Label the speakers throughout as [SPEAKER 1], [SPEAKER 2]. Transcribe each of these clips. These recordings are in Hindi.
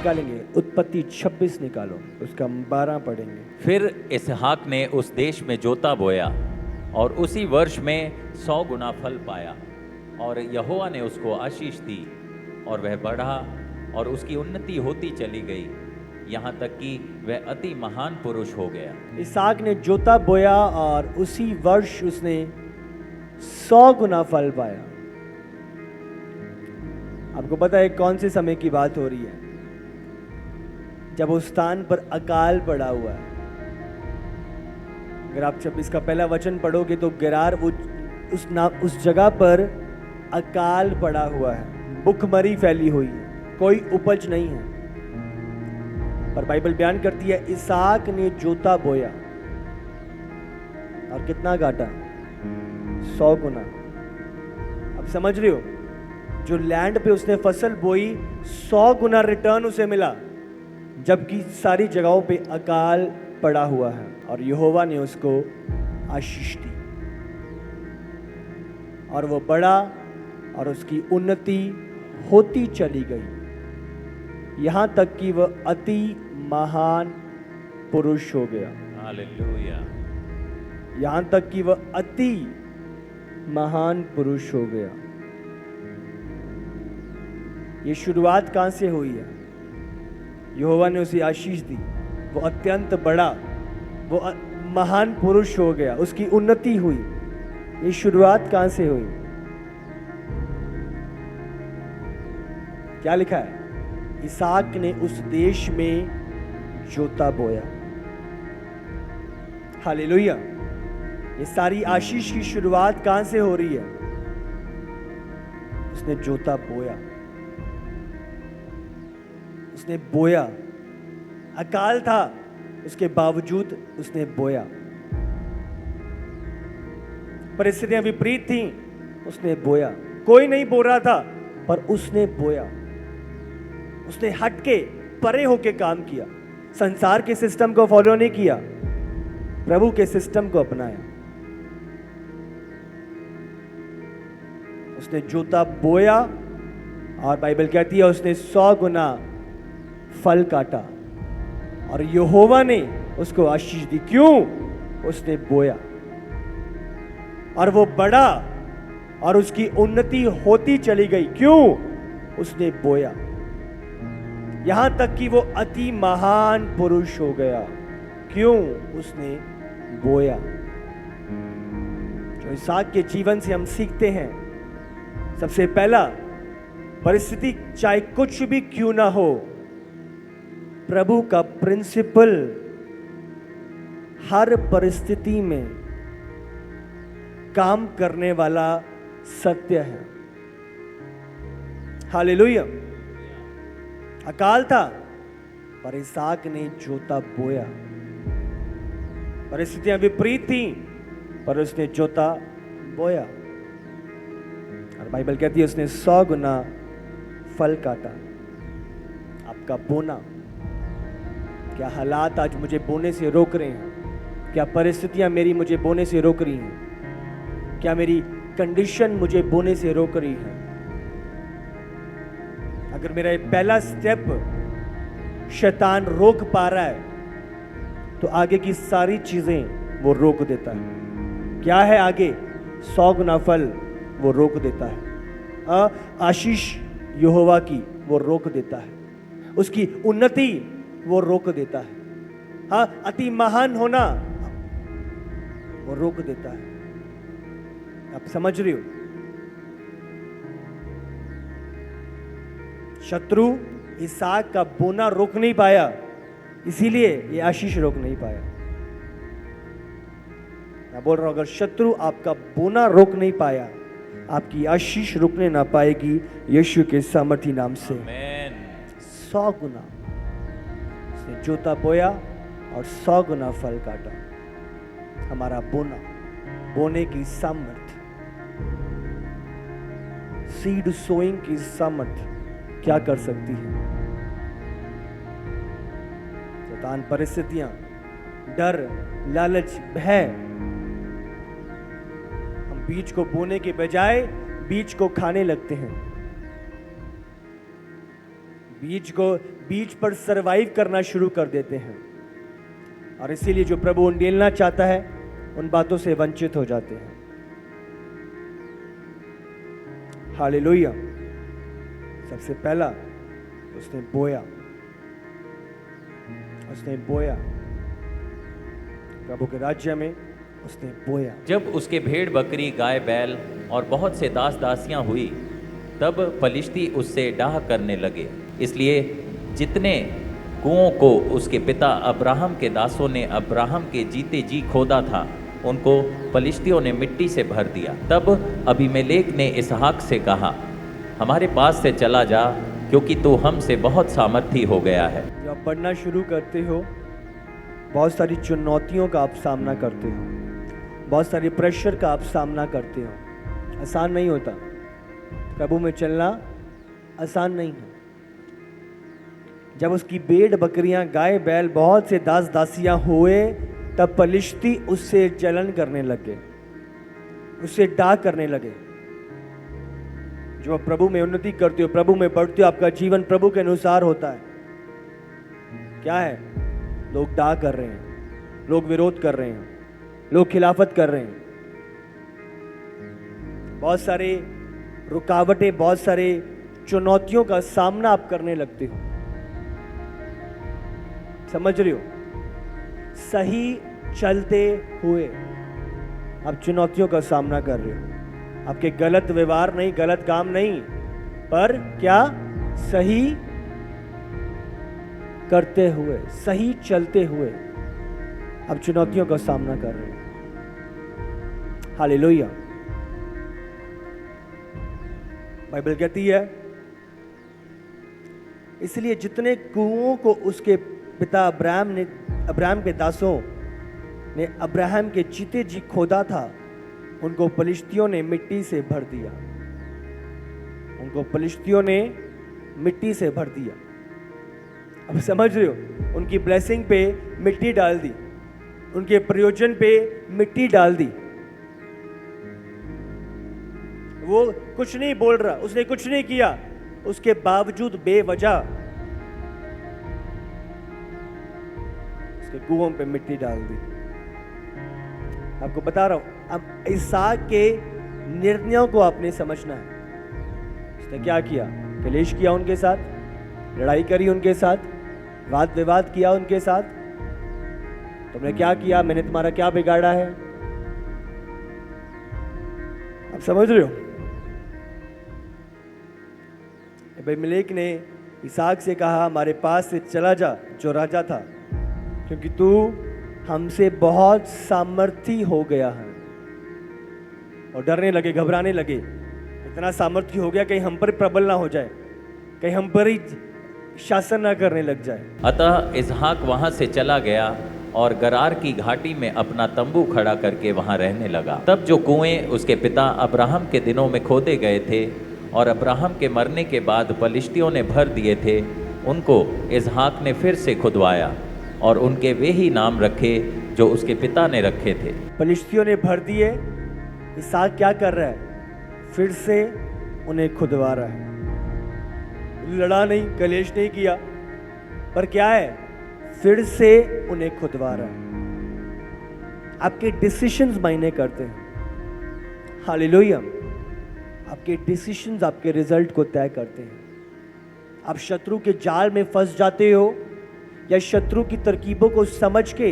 [SPEAKER 1] निकालेंगे? उत्पत्ति 26 निकालो, उसका 12 पढ़ेंगे।
[SPEAKER 2] फिर इसहाक ने उस देश में जोता बोया और उसी वर्ष में 100 गुना फल पाया, और यहोवा ने उसको आशीष दी और वह बढ़ा और उसकी उन्नति होती चली गई, यहाँ तक कि वह अति महान पुरुष हो गया।
[SPEAKER 1] इसहाक ने जोता बोया और उसी वर्ष उसने 100 गुना फल पाया। आपको पता है कौन से समय की बात हो रही है? जब उस स्थान पर अकाल पड़ा हुआ है। अगर आप 26 का पहला वचन पढ़ोगे तो गेरार उस जगह पर अकाल पड़ा हुआ है, भुखमरी फैली हुई है, कोई उपज नहीं है। पर बाइबल बयान करती है इसहाक ने जोता बोया और कितना काटा? 100 गुना। अब समझ रहे हो, जो लैंड पे उसने फसल बोई 100 गुना रिटर्न उसे मिला, जबकि सारी जगहों पे अकाल पड़ा हुआ है और यहोवा ने उसको आशीष दी और वो बढ़ा और उसकी उन्नति होती चली गई, यहां तक कि वह अति महान पुरुष हो गया।
[SPEAKER 2] हालेलुया।
[SPEAKER 1] यहां तक कि वह अति महान पुरुष हो गया। ये शुरुआत कहां से हुई है? यहोवा ने उसे आशीष दी, वो अत्यंत बड़ा, वो महान पुरुष हो गया, उसकी उन्नति हुई। ये शुरुआत कहां से हुई? क्या लिखा है? इसहाक ने उस देश में जोता बोया। हालेलुया। ये सारी आशीष की शुरुआत कहां से हो रही है? उसने जोता बोया, उसने बोया। अकाल था, उसके बावजूद उसने बोया। परिस्थितियां विपरीत थीं, उसने बोया। कोई नहीं बो रहा था, पर उसने बोया। उसने हट के परे होके काम किया, संसार के सिस्टम को फॉलो नहीं किया, प्रभु के सिस्टम को अपनाया। उसने जोता बोया और बाइबल कहती है उसने 100 गुना फल काटा और यहोवा ने उसको आशीष दी। क्यों? उसने बोया और वो बढ़ा और उसकी उन्नति होती चली गई। क्यों? उसने बोया, यहां तक कि वो अति महान पुरुष हो गया। क्यों? उसने बोया। जो इसहाक के जीवन से हम सीखते हैं, सबसे पहला, परिस्थिति चाहे कुछ भी क्यों ना हो, प्रभु का प्रिंसिपल हर परिस्थिति में काम करने वाला सत्य है। हालेलुया। अकाल था, पर इसहाक ने जोता बोया। परिस्थितियां विपरीत थी, पर उसने जोता बोया और बाइबल कहती है उसने 100 गुना फल काटा। आपका बोना, क्या हालात आज मुझे बोने से रोक रहे हैं? क्या परिस्थितियां मेरी मुझे बोने से रोक रही हैं? क्या मेरी कंडीशन मुझे बोने से रोक रही है? अगर मेरा ये पहला स्टेप शैतान रोक पा रहा है, तो आगे की सारी चीजें वो रोक देता है। क्या है आगे? 100 गुना फल वो रोक देता है। आशीष यहोवा की वो रोक देता है। उसकी उन्नति वो रोक देता है। हाँ, अति महान होना वो रोक देता है। आप समझ रहे हो? शत्रु इसहाक का बोना रोक नहीं पाया, इसीलिए ये आशीष रोक नहीं पाया। मैं बोल रहा हूं, अगर शत्रु आपका बोना रोक नहीं पाया, आपकी आशीष रुकने ना पाएगी यीशु के सामर्थी नाम से। 100 गुना उसने जोता बोया और 100 गुना फल काटा। हमारा बोना, बोने की सामर्थ, सीड सोइंग की सामर्थ क्या कर सकती है? शैतान, परिस्थितियां, डर, लालच, भय, हम बीज को बोने के बजाय बीज को खाने लगते हैं। बीच पर सरवाइव करना शुरू कर देते हैं, और इसीलिए जो प्रभु उंडेलना चाहता है उन बातों से वंचित हो जाते हैं। हालेलुया। सबसे पहला उसने बोया, प्रभु के राज्य में उसने बोया।
[SPEAKER 2] जब उसके भेड़ बकरी गाय बैल और बहुत से दास दासियां हुई, तब पलिश्ती उससे डाह करने लगे। इसलिए जितने कुओं को उसके पिता अब्राहम के दासों ने अब्राहम के जीते जी खोदा था, उनको पलिश्तियों ने मिट्टी से भर दिया। तब अबीमेलेक ने इसहाक से कहा, हमारे पास से चला जा, क्योंकि तू हमसे बहुत सामर्थी हो गया है।
[SPEAKER 1] जब आप पढ़ना शुरू करते हो, बहुत सारी चुनौतियों का आप सामना करते हो, बहुत सारी प्रेशर का आप सामना करते हो। आसान नहीं होता, प्रभु में चलना आसान नहीं है। जब उसकी भेड़ बकरियां गाय बैल बहुत से दास दासियां हुए, तब पलिश्ती उससे जलन करने लगे, उससे डाह करने लगे। जो आप प्रभु में उन्नति करते हो, प्रभु में बढ़ते हो, आपका जीवन प्रभु के अनुसार होता है। क्या है? लोग डाह कर रहे हैं, लोग विरोध कर रहे हैं, लोग खिलाफत कर रहे हैं, बहुत सारे रुकावटें, बहुत सारे चुनौतियों का सामना आप करने लगते हो। समझ रहे हो? सही चलते हुए आप चुनौतियों का सामना कर रहे हो। आपके गलत व्यवहार नहीं, गलत काम नहीं, पर क्या सही करते हुए, सही चलते हुए आप चुनौतियों का सामना कर रहे हो। हालेलुया। बाइबल कहती है, इसलिए जितने कुओं को उसके पिता अब्राहम के दासों ने अब्राहम के जीते जी खोदा था, उनको पलिश्तियों ने मिट्टी से भर दिया। उनको पलिश्तियों ने मिट्टी से भर दिया। अब समझ रहे हो? उनकी ब्लेसिंग पे मिट्टी डाल दी, उनके प्रयोजन पे मिट्टी डाल दी। वो कुछ नहीं बोल रहा, उसने कुछ नहीं किया, उसके बावजूद बेवजह उसके कुओं पे मिट्टी डाल दी। आपको बता रहा हूं, अब इसहाक के निर्णयों को आपने समझना है। उसने क्या किया? कलेश किया उनके साथ, लड़ाई करी उनके साथ, वाद विवाद किया उनके साथ। तुमने क्या किया? मैंने तुम्हारा क्या बिगाड़ा है? आप समझ रहे हो? अबीमेलेक ने इसहाक से कहा, हमारे पास से चला जा, जो राजा था, क्योंकि तू हमसे बहुत सामर्थी हो गया है। और डरने लगे, घबराने लगे। इतना सामर्थी हो गया कहीं हम पर प्रबल ना हो जाए, कहीं हम पर ही शासन ना करने लग जाए।
[SPEAKER 2] अतः इसहाक वहां से चला गया और गरार की घाटी में अपना तंबू खड़ा करके वहां रहने लगा। तब जो कुएं उसके पिता अब्राहम के दिनों में खोदे गए थे और अब्राहम के मरने के बाद पलिश्तियों ने भर दिए थे, उनको इसहाक ने फिर से खुदवाया और उनके वे ही नाम रखे जो उसके पिता ने रखे थे।
[SPEAKER 1] पलिश्तियों ने भर दिए, इसहाक क्या कर रहा है? फिर से उन्हें खुदवा रहा है। लड़ा नहीं, कलेश नहीं किया, पर क्या है? फिर से उन्हें खुदवा रहा है। आपके डिसीजंस मायने करते हैं। हालेलुया। आपके डिसीजंस आपके रिजल्ट को तय करते हैं। आप शत्रु के जाल में फंस जाते हो या शत्रु की तरकीबों को समझ के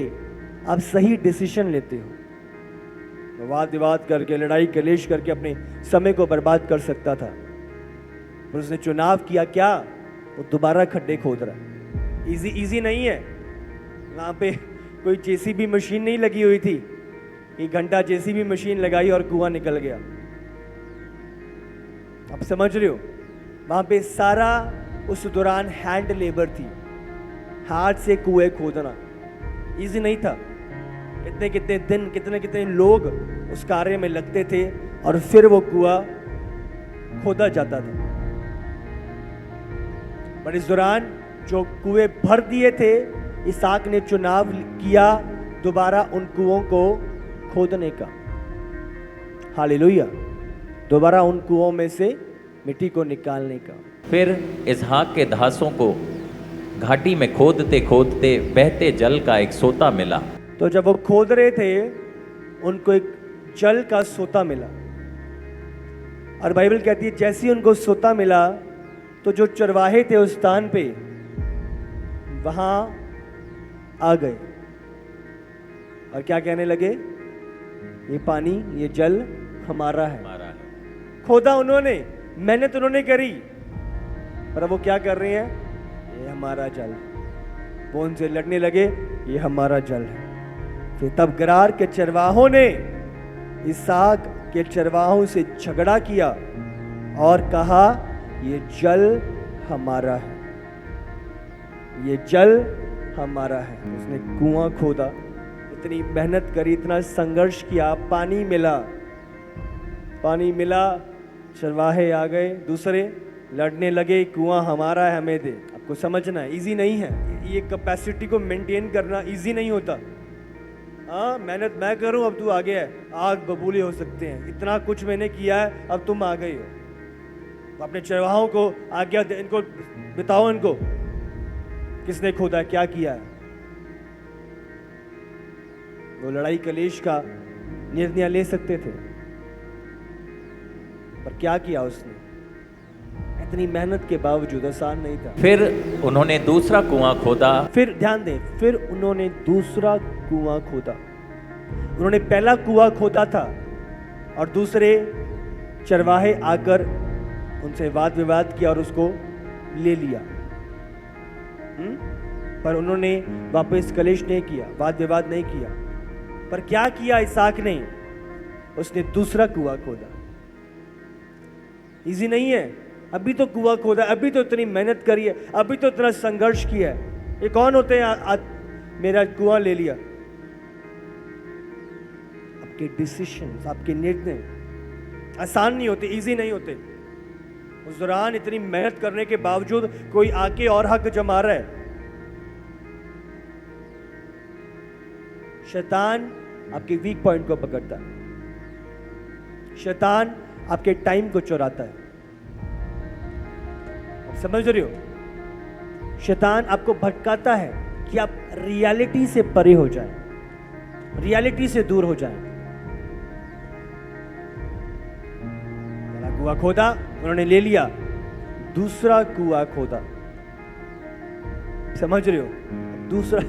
[SPEAKER 1] आप सही डिसीजन लेते हो। वाद विवाद करके, लड़ाई कलेश करके अपने समय को बर्बाद कर सकता था, पर उसने चुनाव किया क्या? वो दोबारा खड्डे खोद रहा है। इजी नहीं है। वहां पे कोई जेसीबी मशीन नहीं लगी हुई थी, एक घंटा जेसीबी मशीन लगाई और कुआं निकल गया। आप समझ रहे हो? वहां पे सारा उस दौरान हैंड लेबर थी, हाथ से कुएं खोदना इजी नहीं था। कितने कितने दिन, कितने कितने लोग उस कार्य में लगते थे और फिर वो कुआं खोदा जाता था। पर इस दौरान जो कुएं भर दिए थे, इसहाक ने चुनाव किया दोबारा उन कुओं को खोदने का। हालेलुया। दोबारा उन कुओं में से मिट्टी को निकालने का।
[SPEAKER 2] फिर इसहाक के दासों को घाटी में खोदते खोदते बहते जल का एक सोता मिला।
[SPEAKER 1] तो जब वो खोद रहे थे उनको एक जल का सोता मिला, और बाइबल कहती है जैसे ही उनको सोता मिला तो जो चरवाहे थे उस स्थान पे वहां आ गए और क्या कहने लगे, ये पानी, ये जल हमारा है। खोदा उन्होंने, मेहनत उन्होंने करी, पर वो क्या कर रहे हैं, ये हमारा जल। वो उनसे लड़ने लगे, ये हमारा जल है। फिर तब गरार के चरवाहों ने इसहाक के चरवाहों से झगड़ा किया और कहा, ये जल हमारा है, ये जल हमारा है। उसने कुआं खोदा, इतनी मेहनत करी, इतना संघर्ष किया, पानी मिला, चरवाहे आ गए, दूसरे लड़ने लगे, कुआं हमारा है, हमें दे। आपको समझना है, इजी नहीं है ये कैपेसिटी को मेंटेन करना, इजी नहीं होता। हाँ, मेहनत मैं करूं, अब तू आ गया है, आग बबूले हो सकते हैं, इतना कुछ मैंने किया है, अब तुम आ गए हो। अपने चरवाहों को आज्ञा दे, इनको बताओ, इनको किसने खोदा, क्या किया है। वो लड़ाई कलेश का निर्णय ले सकते थे, पर क्या किया उसने, इतनी मेहनत के बावजूद आसान नहीं था।
[SPEAKER 2] फिर उन्होंने दूसरा कुआं खोदा।
[SPEAKER 1] फिर ध्यान दें, फिर उन्होंने दूसरा कुआं खोदा। उन्होंने पहला कुआं खोदा था और दूसरे चरवाहे आकर उनसे वाद विवाद किया और उसको ले लिया। पर उन्होंने वापस कलेश नहीं किया, वाद विवाद नहीं किया। पर क्या किया इसहाक ने, उसने दूसरा कुआं खोदा। इजी नहीं है, अभी तो कुआं खोदा, अभी तो इतनी मेहनत करी है, अभी तो इतना संघर्ष किया है। ये कौन होते हैं मेरा कुआं ले लिया? आपके डिसीजंस, आपके निर्णय आसान नहीं होते, इजी नहीं होते। उस दौरान इतनी मेहनत करने के बावजूद कोई आके और हक जमा रहा है। शैतान आपके वीक पॉइंट को पकड़ता है, शैतान आपके टाइम को चुराता है। आप समझ रहे हो? शैतान आपको भटकाता है कि आप रियलिटी से परे हो जाएं, रियलिटी से दूर हो जाएं। पहला कुआं खोदा, उन्होंने ले लिया, दूसरा कुआं खोदा। समझ रहे हो? दूसरा,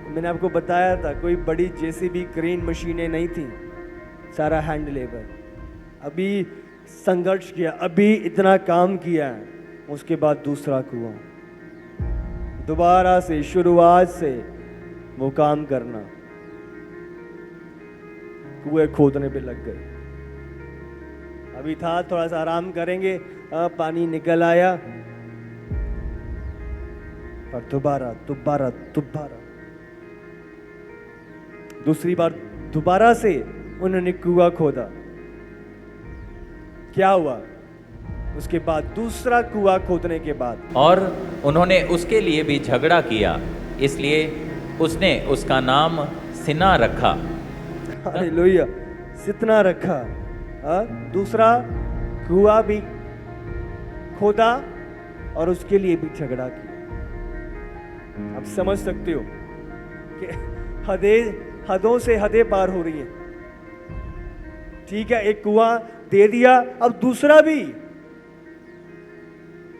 [SPEAKER 1] मैंने आपको बताया था, कोई बड़ी जेसीबी क्रेन मशीनें नहीं थी, सारा हैंड लेबर। अभी संघर्ष किया, अभी इतना काम किया है, उसके बाद दूसरा कुआं, दोबारा से शुरुआत से वो काम करना, कुएं खोदने पे लग गए। अभी था थोड़ा सा आराम करेंगे, पानी निकल आया, पर दोबारा दोबारा दोबारा, दूसरी बार दोबारा से उन्होंने कुआं खोदा। क्या हुआ उसके बाद? दूसरा कुआं खोदने के बाद,
[SPEAKER 2] और उन्होंने उसके लिए भी झगड़ा किया, इसलिए उसने उसका नाम सिना रखा।
[SPEAKER 1] हालेलुया, सितना रखा। दूसरा कुआं भी खोदा और उसके लिए भी झगड़ा किया। आप समझ सकते हो कि हदों से हदें पार हो रही है। ठीक है, एक कुआं दे दिया, अब दूसरा भी।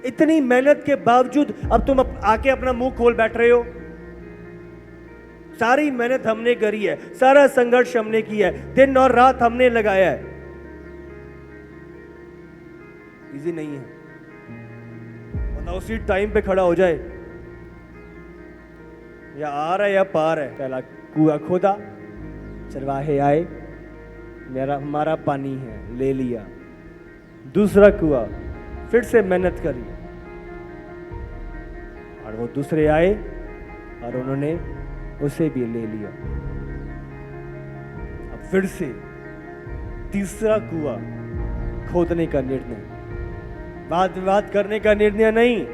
[SPEAKER 1] इतनी मेहनत के बावजूद अब तुम आके अपना मुंह खोल बैठ रहे हो। सारी मेहनत हमने करी है, सारा संघर्ष हमने किया है, दिन और रात हमने लगाया है। इजी नहीं है, वरना उसी टाइम पे खड़ा हो जाए, या आर है या पार है। पहला कुआं खोदा, चरवाहे आए, हमारा पानी है, ले लिया। दूसरा कुआं, फिर से मेहनत करी और वो दूसरे आए और उन्होंने उसे भी ले लिया। अब फिर से तीसरा कुआं खोदने का निर्णय, वाद विवाद करने का निर्णय नहीं,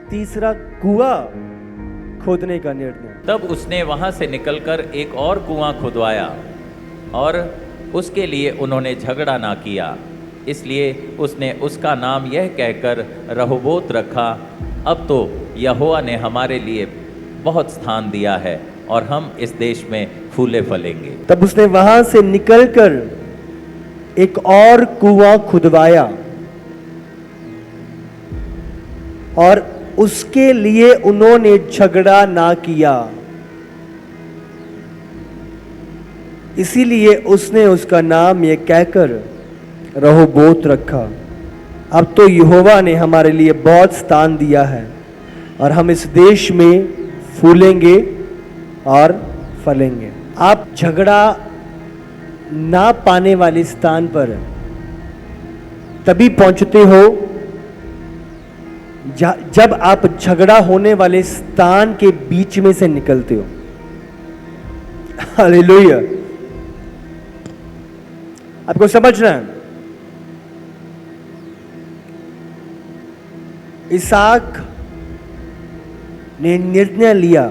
[SPEAKER 1] तीसरा कुआं खोदने का निर्णय।
[SPEAKER 2] तब उसने वहां से निकलकर एक और कुआं खुदवाया और उसके लिए उन्होंने झगड़ा ना किया, इसलिए उसने उसका नाम यह कहकर रहोबोत रखा, अब तो यहोवा ने हमारे लिए बहुत स्थान दिया है और हम इस देश में फूले फलेंगे।
[SPEAKER 1] तब उसने वहां से निकलकर एक और कुआं खुदवाया और उसके लिए उन्होंने झगड़ा ना किया, इसीलिए उसने उसका नाम ये कहकर रहोबोत रखा। अब तो यहोवा ने हमारे लिए बहुत स्थान दिया है और हम इस देश में फूलेंगे और फलेंगे। आप झगड़ा ना पाने वाले स्थान पर तभी पहुंचते हो जब आप झगड़ा होने वाले स्थान के बीच में से निकलते हो। हालेलुया। आपको समझना है, इसहाक ने निर्णय लिया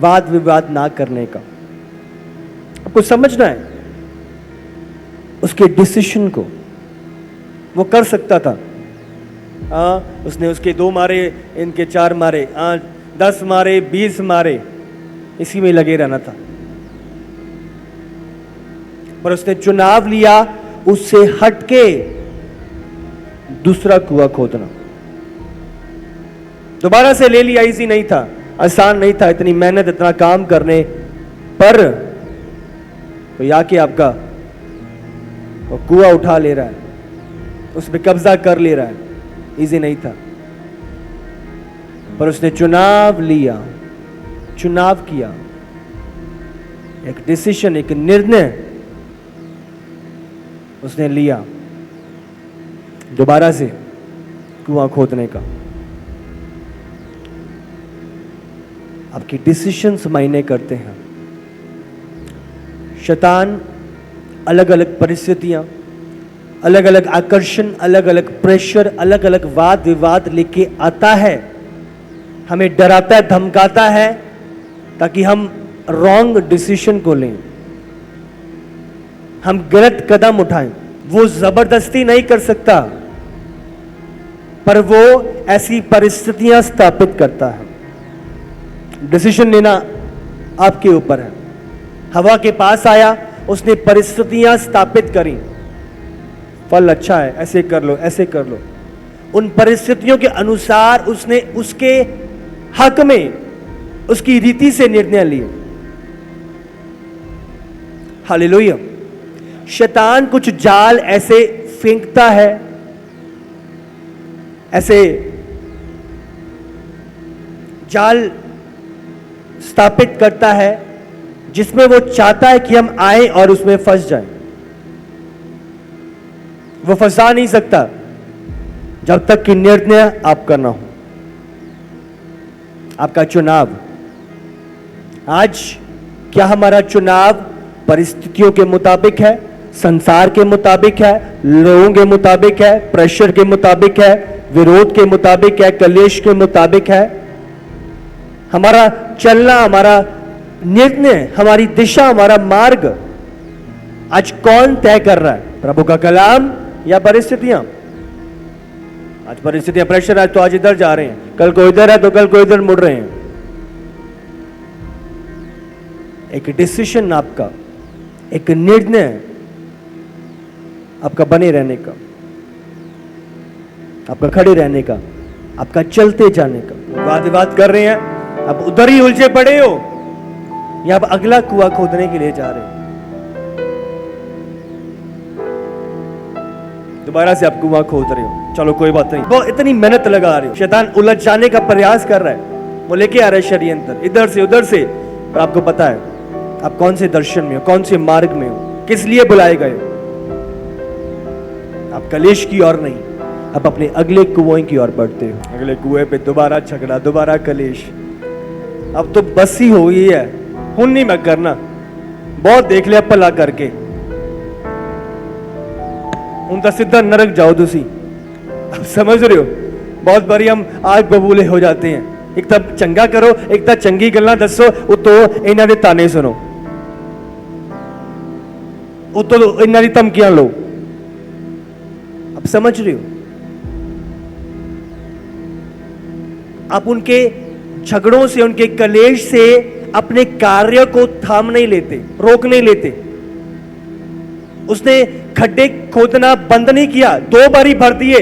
[SPEAKER 1] वाद विवाद ना करने का। आपको समझना है उसके डिसीजन को। वो कर सकता था, उसने उसके 2 मारे, इनके 4 मारे, 10 मारे, 20 मारे, इसी में लगे रहना था। पर उसने चुनाव लिया उससे हटके दूसरा कुआं खोदना। दोबारा से ले लिया, इजी नहीं था, आसान नहीं था, इतनी मेहनत इतना काम करने पर तो आके आपका वो कुआं उठा ले रहा है, उस पर कब्जा कर ले रहा है। इजी नहीं था, पर उसने चुनाव लिया, चुनाव किया, एक डिसीजन, एक निर्णय उसने लिया दोबारा से कुआं खोदने का। आपकी डिसीजंस मायने करते हैं। शैतान अलग अलग परिस्थितियां, अलग अलग आकर्षण, अलग अलग प्रेशर, अलग अलग वाद विवाद लेके आता है, हमें डराता है, धमकाता है ताकि हम रॉन्ग डिसीजन को लें, हम गलत कदम उठाएं। वो जबरदस्ती नहीं कर सकता, पर वो ऐसी परिस्थितियां स्थापित करता है। डिसीजन लेना आपके ऊपर है। हवा के पास आया, उसने परिस्थितियां स्थापित करी, फल अच्छा है, ऐसे कर लो, ऐसे कर लो। उन परिस्थितियों के अनुसार उसने उसके हक में, उसकी रीति से निर्णय लिए। हालेलुया। शैतान कुछ जाल ऐसे फेंकता है, ऐसे जाल स्थापित करता है जिसमें वो चाहता है कि हम आए और उसमें फंस जाएं। वो फंसा नहीं सकता जब तक कि निर्णय आपका ना हो, आपका चुनाव। आज क्या हमारा चुनाव परिस्थितियों के मुताबिक है, संसार के मुताबिक है, लोगों के मुताबिक है, प्रेशर के मुताबिक है, विरोध के मुताबिक है, कलेश के मुताबिक है? हमारा चलना, हमारा निर्णय, हमारी दिशा, हमारा मार्ग आज कौन तय कर रहा है? प्रभु का कलाम या परिस्थितियां? आज परिस्थितियां, प्रेशर, आज तो आज इधर जा रहे हैं, कल को इधर है तो कल को इधर मुड़ रहे हैं। एक डिसीजन आपका, एक निर्णय आपका बने रहने का, आपका खड़े रहने का, आपका चलते जाने का। वाद विवाद कर रहे हैं, अब उधर ही उलझे पड़े हो या अब अगला कुआं खोदने के लिए जा रहे हो? दोबारा से आप कुआं खोद रहे हो, चलो कोई बात नहीं, वो इतनी मेहनत लगा रहे हो, शैतान उलझ जाने का प्रयास कर रहा है, वो लेके आ रहा है षड्यंत्र इधर से उधर से। पर आपको पता है आप कौन से दर्शन में हो, कौन से मार्ग में हो, किस लिए बुलाए गए हो? आप कलेश की ओर नहीं, आप अपने अगले कुएं की ओर बढ़ते हो। अगले कुएं पे दोबारा झगड़ा, दोबारा कलेश। अब तो बस ही हो गई है, हुन नहीं मैं करना, बहुत देख लिया भला करके, हुन तो सीधा नरक जाओ तुसी। अब समझ रहे हो, बहुत बारी हम आग बबूले हो जाते हैं, एक तब चंगा करो, एक तब चंगी गल्लां दसो, उतो इन्हां दे ताने सुनो, उतो इन्हां दी धमकियां लो। अब समझ रहे हो, आप उनके झगड़ों से, उनके कलेश से अपने कार्य को थाम नहीं लेते, रोक नहीं लेते। उसने खड्डे खोदना बंद नहीं किया, 2 बार भर दिए।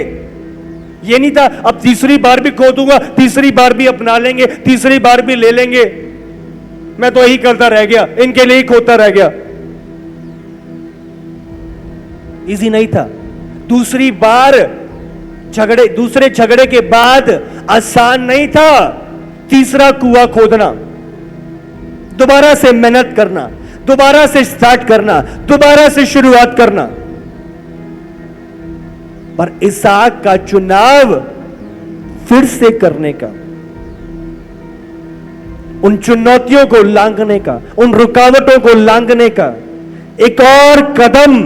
[SPEAKER 1] ये नहीं था अब तीसरी बार भी खोदूंगा, तीसरी बार भी अपना लेंगे, तीसरी बार भी ले लेंगे, मैं तो यही करता रह गया, इनके लिए ही खोदता रह गया। इजी नहीं था। दूसरी बार दूसरे झगड़े के बाद आसान नहीं था तीसरा कुआं खोदना, दोबारा से मेहनत करना, दोबारा से स्टार्ट करना, दोबारा से शुरुआत करना। पर इसहाक का चुनाव फिर से करने का, उन चुनौतियों को लांघने का, उन रुकावटों को लांघने का, एक और कदम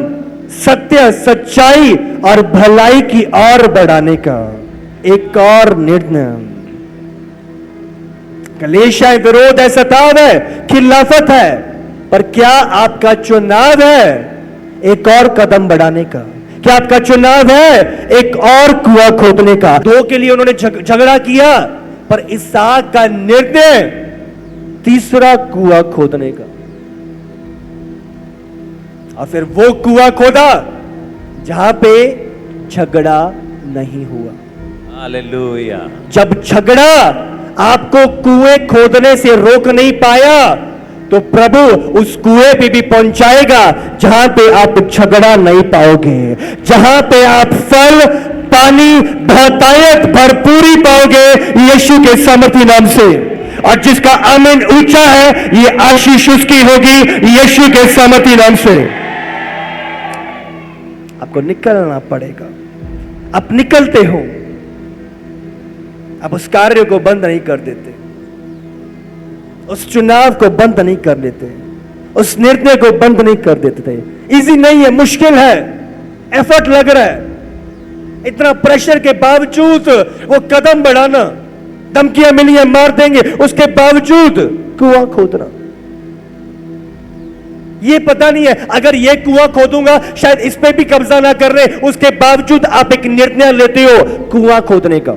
[SPEAKER 1] सत्य, सच्चाई और भलाई की ओर बढ़ाने का एक और निर्णय। कलेश है, विरोध है, सताव है, खिलाफत है, पर क्या आपका चुनाव है एक और कदम बढ़ाने का? क्या आपका चुनाव है एक और कुआं खोदने का? 2 के लिए उन्होंने झगड़ा किया, पर इसहाक का निर्णय तीसरा कुआं खोदने का। और फिर वो कुआं खोदा जहां पे झगड़ा नहीं हुआ।
[SPEAKER 2] हालेलुया।
[SPEAKER 1] जब झगड़ा आपको कुएं खोदने से रोक नहीं पाया, तो प्रभु उस कुएं पे भी पहुंचाएगा जहां पे आप झगड़ा नहीं पाओगे, जहां पे आप फल, पानी, बहुतायत, भरपूरी पाओगे यीशु के सामर्थी नाम से। और जिसका आमीन ऊंचा है, ये आशीष उसकी होगी यीशु के सामर्थी नाम से। आपको निकलना पड़ेगा। आप निकलते हो, आप उस कार्य को बंद नहीं कर देते, उस चुनाव को बंद नहीं कर लेते, उस निर्णय को बंद नहीं कर देते। इजी नहीं है, मुश्किल है, एफर्ट लग रहा है, इतना प्रेशर के बावजूद वो कदम बढ़ाना, धमकियां मिली है मार देंगे, उसके बावजूद कुआं खोदना। ये पता नहीं है अगर ये कुआं खोदूंगा शायद इस पे भी कब्जा ना कर रहे, उसके बावजूद आप एक निर्णय लेते हो कुआं खोदने का।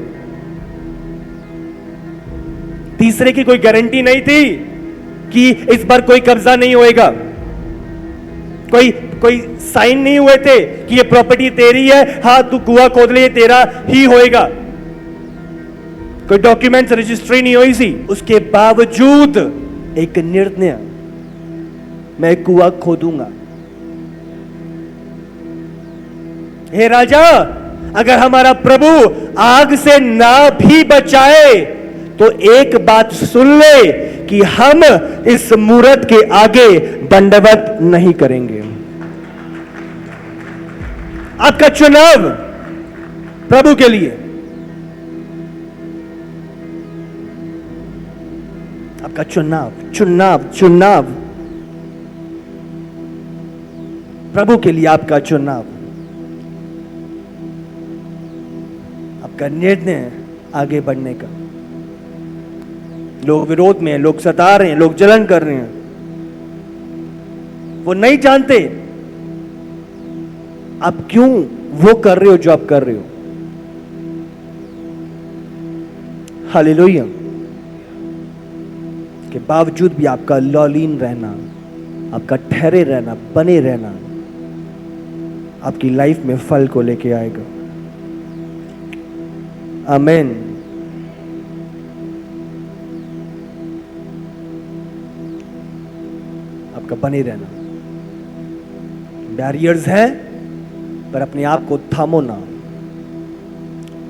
[SPEAKER 1] तीसरे की कोई गारंटी नहीं थी कि इस बार कोई कब्जा नहीं होएगा, कोई साइन नहीं हुए थे कि ये प्रॉपर्टी तेरी है, हां तू कुआं खोद ले, तेरा ही होएगा। कोई डॉक्यूमेंट्स रजिस्ट्री नहीं हुई थी, उसके बावजूद एक निर्णय, मैं कुआं खोदूंगा। हे राजा, अगर हमारा प्रभु आग से ना भी बचाए तो एक बात सुन ले कि हम इस मूरत के आगे दंडवत नहीं करेंगे। आपका चुनाव प्रभु के लिए, आपका चुनाव प्रभु के लिए, आपका चुनाव, आपका निर्णय आगे बढ़ने का। लोग विरोध में हैं, लोग सता रहे हैं, लोग जलन कर रहे हैं, वो नहीं जानते आप क्यों वो कर रहे हो जो आप कर रहे हो। हालेलुया। के बावजूद भी आपका लौलीन रहना, आपका ठहरे रहना, बने रहना आपकी लाइफ में फल को लेके आएगा। आमीन। आपका बने रहना। बैरियर्स हैं, पर अपने आप को थामो ना,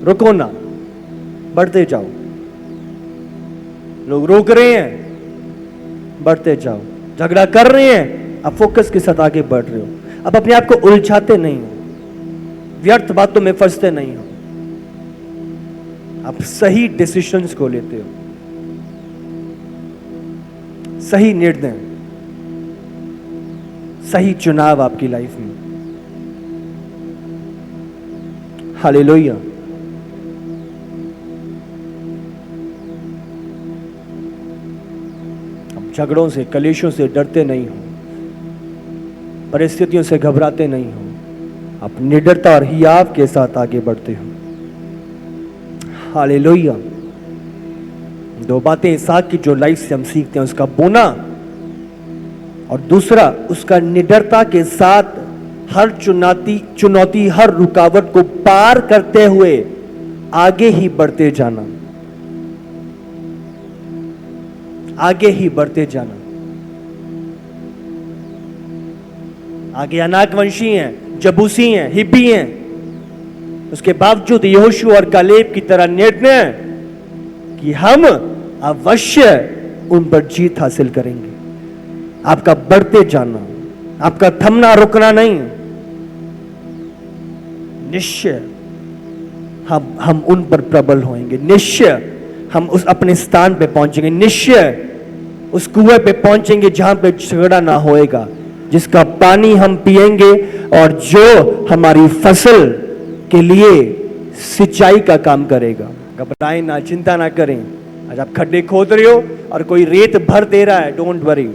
[SPEAKER 1] रुको ना, बढ़ते जाओ। लोग रोक रहे हैं, बढ़ते जाओ। झगड़ा कर रहे हैं, आप फोकस के साथ आगे बढ़ रहे हो। अब अपने आप को उलझाते नहीं हो, व्यर्थ बातों में फंसते नहीं हो, आप सही डिसीजंस को लेते हो, सही निर्णय, सही चुनाव आपकी लाइफ में। हालेलुया। आप झगड़ों से, कलेशों से डरते नहीं हो, परिस्थितियों से घबराते नहीं हो, आप निडरता और हियाव के साथ आगे बढ़ते हो। हालेलुया। दो बातें इसहाक की जो लाइफ से हम सीखते हैं, उसका बोना और दूसरा उसका निडरता के साथ हर चुनौती हर रुकावट को पार करते हुए आगे ही बढ़ते जाना, आगे ही बढ़ते जाना। आगे अनाकवंशी हैं, जबूसी हैं, हिब्बी हैं, उसके बावजूद यहोशू और कालेब की तरह निर्णय कि हम अवश्य उन पर जीत हासिल करेंगे। आपका बढ़ते जाना, आपका थमना रुकना नहीं, निश्चय हम उन पर प्रबल होंगे, निश्चय हम उस अपने स्थान पे पहुंचेंगे, निश्चय उस कुएं पे पहुंचेंगे जहां पे झगड़ा ना होएगा, जिसका पानी हम पिएंगे और जो हमारी फसल के लिए सिंचाई का काम करेगा। घबराएं ना, चिंता ना करें। आज आप खड्डे खोद रहे हो और कोई रेत भर दे रहा है, डोंट वरी।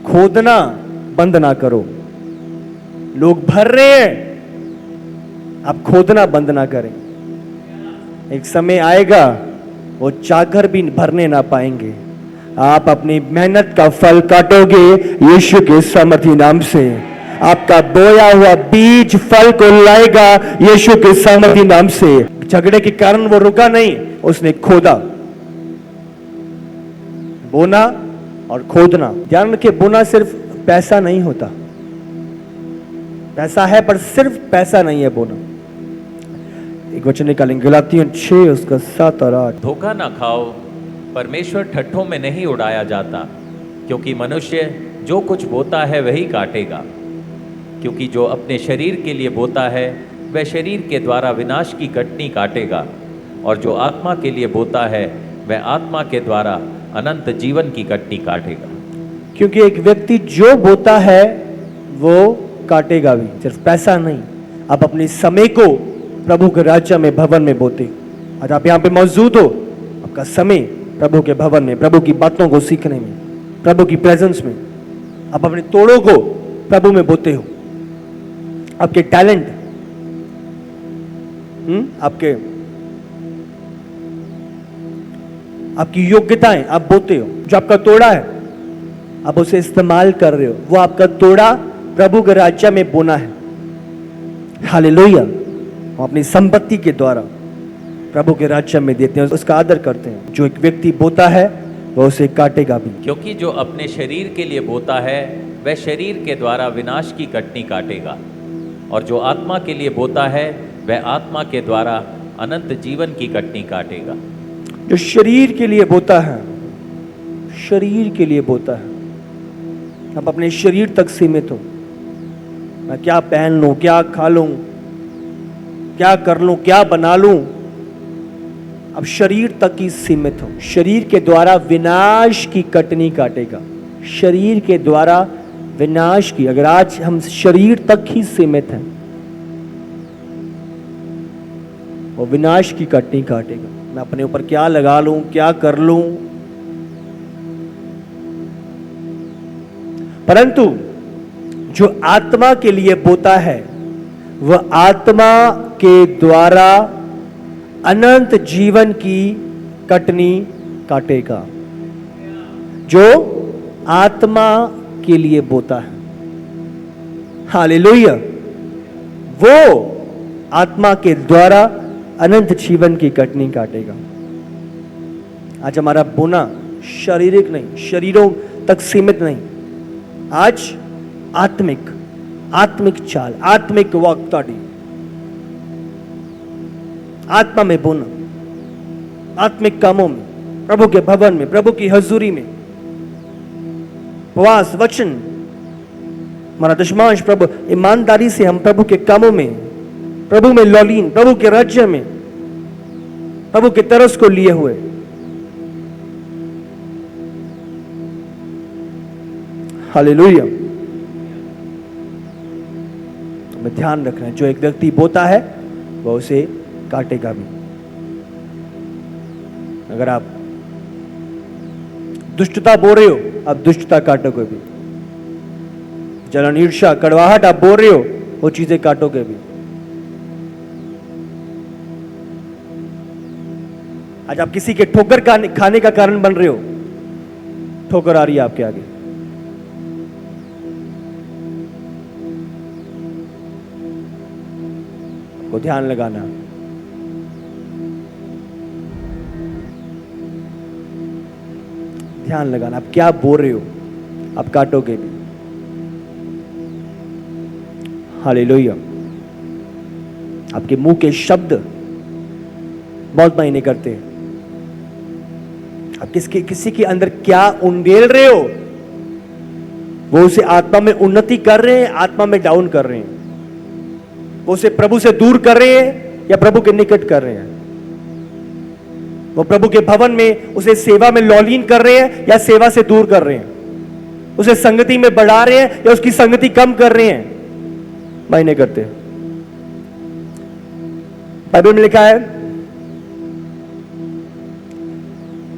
[SPEAKER 1] खोदना बंद ना करो। लोग भर रहे हैं, आप खोदना बंद ना करें। एक समय आएगा वो चाकर भी भरने ना पाएंगे। आप अपनी मेहनत का फल काटोगे यीशु के सामर्थी नाम से। आपका बोया हुआ बीज फल को लाएगा यीशु के सामर्थी नाम से। झगड़े के कारण वो रुका नहीं, उसने खोदा। बोना और खोदना, ध्यान रखिए, बोना सिर्फ पैसा नहीं होता। पैसा है पर सिर्फ पैसा नहीं है बोना। एक वचन निकालेंगे, गलातियों 6 उसका 7 और 8।
[SPEAKER 2] धोखा ना खाओ, परमेश्वर ठट्ठों में नहीं उड़ाया जाता, क्योंकि मनुष्य जो कुछ बोता है वही काटेगा। क्योंकि जो अपने शरीर के लिए बोता है वह शरीर के द्वारा विनाश की कटनी काटेगा, और जो आत्मा के लिए बोता है वह आत्मा के द्वारा अनंत जीवन की कटनी काटेगा।
[SPEAKER 1] क्योंकि एक व्यक्ति जो बोता है वो काटेगा भी, सिर्फ पैसा नहीं। आप अपने समय को प्रभु के राज्य में, भवन में बोते। आज आप यहाँ पे मौजूद हो, आपका समय प्रभु के भवन में, प्रभु की बातों को सीखने में, प्रभु की प्रेजेंस में, आप अपने तोड़ों को प्रभु में बोते हो। आपके टैलेंट, आपकी योग्यताएं आप बोते हो। जो आपका तोड़ा है आप उसे इस्तेमाल कर रहे हो, वो आपका तोड़ा प्रभु के राज्य में बोना है। हालेलुया। हम अपनी संपत्ति के द्वारा प्रभु के राज्य में देते हैं, उसका आदर करते हैं। जो एक व्यक्ति बोता है वह उसे काटेगा भी।
[SPEAKER 2] क्योंकि जो अपने शरीर के लिए बोता है वह शरीर के द्वारा विनाश की कटनी काटेगा, और जो आत्मा के लिए बोता है वह आत्मा के द्वारा अनंत जीवन की कटनी काटेगा।
[SPEAKER 1] जो शरीर के लिए बोता है, शरीर के लिए बोता है, अब अपने शरीर तक सीमित हो। मैं क्या पहन लूं, क्या खा लूं, क्या कर लूं, क्या बना लूं, अब शरीर तक ही सीमित हो। शरीर के द्वारा विनाश की कटनी काटेगा, शरीर के द्वारा विनाश की। अगर आज हम शरीर तक ही सीमित हैं, वो विनाश की कटनी काटेगा। मैं अपने ऊपर क्या लगा लूं, क्या कर लूं, परंतु जो आत्मा के लिए बोता है वह आत्मा के द्वारा अनंत जीवन की कटनी काटेगा। जो आत्मा के लिए बोता है, हालेलुया, वो आत्मा के द्वारा अनंत जीवन की कटनी काटेगा। आज हमारा बोना शारीरिक नहीं, शरीरों तक सीमित नहीं, आज आत्मिक चाल, आत्मिक वाक्ताड़ी, आत्मा में बोना, आत्मिक कामों में, प्रभु के भवन में, प्रभु की हजूरी में, उपवास, वचन, हमारा दशमांश प्रभु, ईमानदारी से हम प्रभु के कामों में, प्रभु में लौलीन, प्रभु के राज्य में, प्रभु के तरस को लिए हुए। हालेलुया। हमें ध्यान रखना है, जो एक व्यक्ति बोता है वह उसे काटेगा भी। अगर आप दुष्टता बो रहे हो, आप दुष्टता काटोगे भी। जलन, ईर्ष्या, कड़वाहट आप बो रहे हो, वो चीजें काटोगे भी। आज आप किसी के ठोकर खाने का कारण बन रहे हो, ठोकर आ रही है आपके आगे। को ध्यान लगाना, ध्यान लगाना, आप क्या बोल रहे हो, आप काटोगे भी। हालेलुया। आपके मुंह के शब्द बहुत मायने करते हैं। आप किसी के अंदर क्या उंडेल रहे हो, वो उसे आत्मा में उन्नति कर रहे हैं, आत्मा में डाउन कर रहे हैं। वो उसे प्रभु से दूर कर रहे हैं या प्रभु के निकट कर रहे हैं। वो प्रभु के भवन में उसे सेवा में लौलीन कर रहे हैं या सेवा से दूर कर रहे हैं। उसे संगति में बढ़ा रहे हैं या उसकी संगति कम कर रहे हैं, मायने करते हैं। बाइबल में लिखा है,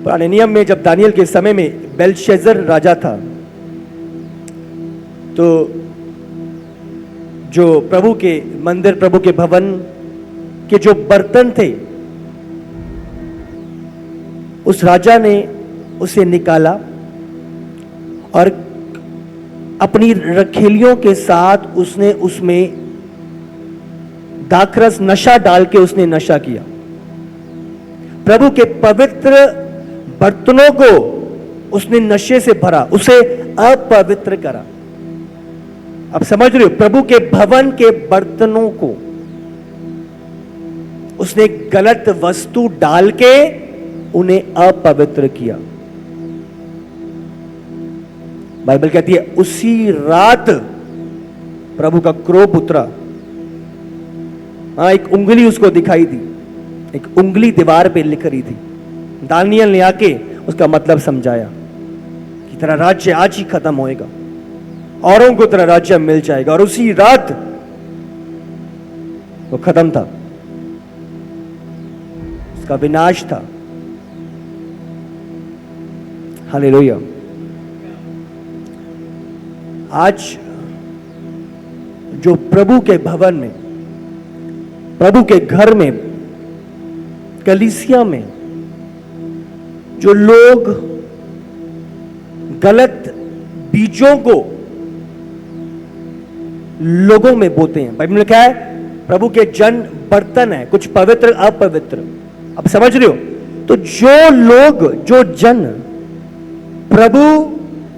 [SPEAKER 1] पुराने नियम में जब दानियल के समय में बेलशेजर राजा था, तो जो प्रभु के मंदिर, प्रभु के भवन के जो बर्तन थे, उस राजा ने उसे निकाला और अपनी रखेलियों के साथ उसने उसमें दाखरस नशा डाल के उसने नशा किया। प्रभु के पवित्र बर्तनों को उसने नशे से भरा, उसे अपवित्र करा। आप समझ रहे हो, प्रभु के भवन के बर्तनों को उसने गलत वस्तु डाल के उन्हें अपवित्र किया। बाइबल कहती है उसी रात प्रभु का क्रोध उतरा। एक उंगली उसको दिखाई दी, एक उंगली दीवार पे लिख रही थी। दानियल ने आके उसका मतलब समझाया कि तेरा राज्य आज ही खत्म होएगा, औरों को तेरा राज्य मिल जाएगा। और उसी रात वो खत्म था, उसका विनाश था। हालेलुया। आज जो प्रभु के भवन में, प्रभु के घर में, कलीसिया में जो लोग गलत बीजों को लोगों में बोते हैं, बाइबल में लिखा है प्रभु के जन बर्तन है, कुछ पवित्र अपवित्र। अब समझ रहे हो? तो जो लोग, जो जन प्रभु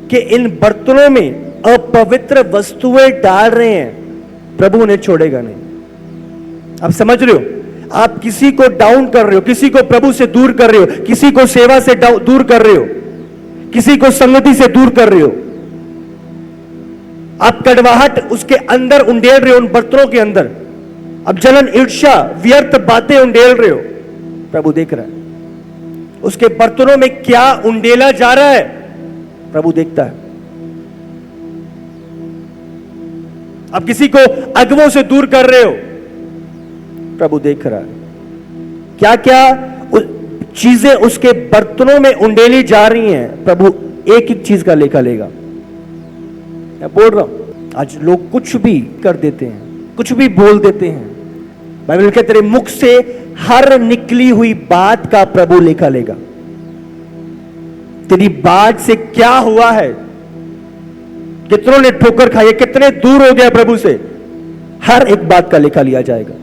[SPEAKER 1] के इन बर्तनों में अपवित्र वस्तुएं डाल रहे हैं, प्रभु उन्हें छोड़ेगा नहीं। आप समझ रहे हो? आप किसी को डाउन कर रहे हो, किसी को प्रभु से दूर कर रहे हो, किसी को सेवा से दूर कर रहे हो, किसी को संगति से दूर कर रहे हो। आप कड़वाहट उसके अंदर उंडेल रहे हो, उन बर्तनों के अंदर। अब जलन, ईर्ष्या, व्यर्थ बातें उंडेल रहे हो। प्रभु देख रहा है उसके बर्तनों में क्या उंडेला जा रहा है, प्रभु देखता है। अब किसी को अगुवों से दूर कर रहे हो, प्रभु देख रहा है। क्या क्या चीजें उसके बर्तनों में उंडेली जा रही हैं, प्रभु एक एक चीज का लेखा लेगा। मैं बोल रहा हूं, आज लोग कुछ भी कर देते हैं, कुछ भी बोल देते हैं। बाइबल कहते तेरे मुख से हर निकली हुई बात का प्रभु लेखा लेगा। तेरी बात से क्या हुआ है, कितनों ने ठोकर खाई है, कितने दूर हो गया प्रभु से, हर एक बात का लेखा लिया जाएगा।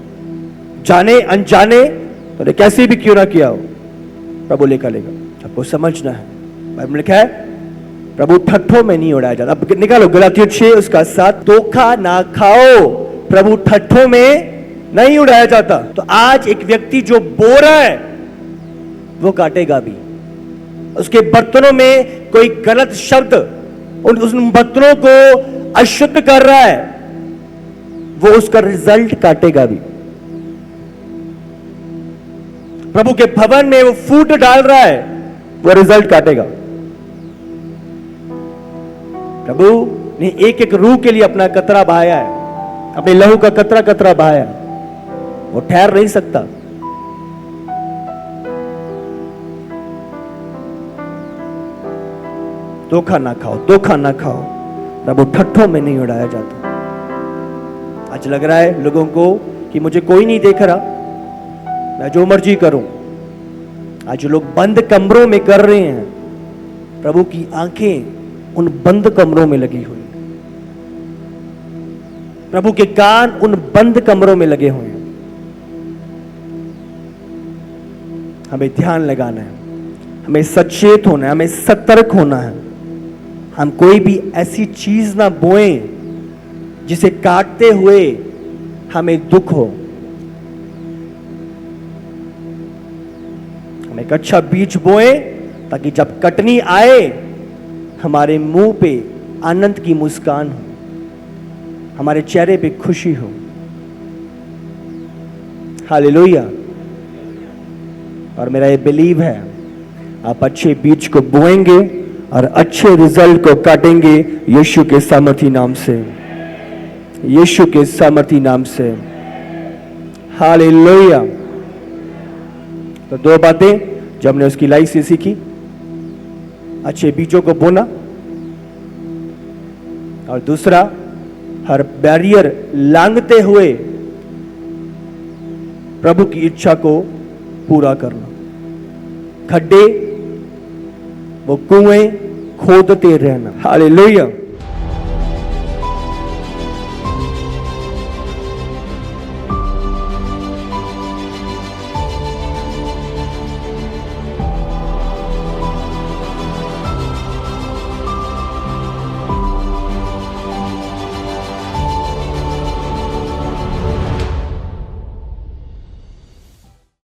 [SPEAKER 1] जाने अनजाने तो कैसे भी क्यों ना किया हो, प्रभु लेखा लेगा। आपको समझना है, बाइबल में लिखा है प्रभु ठट्ठों में नहीं उड़ाया जाता। अब निकालो गलातियों 6 उसका 7, धोखा ना खाओ, प्रभु ठट्ठों में नहीं उड़ाया जाता। तो आज एक व्यक्ति जो बो रहा है वो काटेगा भी। उसके बर्तनों में कोई गलत शब्द उन बर्तनों को अशुद्ध कर रहा है, वो उसका रिजल्ट काटेगा भी। प्रभु के भवन में वो फूट डाल रहा है, वो रिजल्ट काटेगा। प्रभु ने एक एक रूह के लिए अपना कतरा बहाया है, अपने लहू का कतरा कतरा बहाया है, वो ठहर नहीं सकता। धोखा ना खाओ, धोखा ना खाओ, प्रभु ठट्ठों में नहीं उड़ाया जाता। आज लग रहा है लोगों को कि मुझे कोई नहीं देख रहा, मैं जो मर्जी करूं। आज जो लोग बंद कमरों में कर रहे हैं, प्रभु की आंखें उन बंद कमरों में लगी हुई, प्रभु के कान उन बंद कमरों में लगे हुए हैं। हमें ध्यान लगाना है, हमें सचेत होना है, हमें सतर्क होना है। हम कोई भी ऐसी चीज ना बोएं जिसे काटते हुए हमें दुख हो। हम एक अच्छा बीज बोएं ताकि जब कटनी आए हमारे मुंह पे आनंद की मुस्कान हो, हमारे चेहरे पे खुशी हो। हालेलुया। और मेरा ये बिलीव है, आप अच्छे बीज को बोएंगे और अच्छे रिजल्ट को काटेंगे यीशु के सामर्थी नाम से, यीशु के सामर्थी नाम से। हालेलुया। तो दो बातें जो हमने उसकी लाइफ से सीखी, अच्छे बीजों को बोना, और दूसरा हर बैरियर लांघते हुए प्रभु की इच्छा को पूरा करना। खड्डे वो कुएं खोदते रहना। हालेलुया।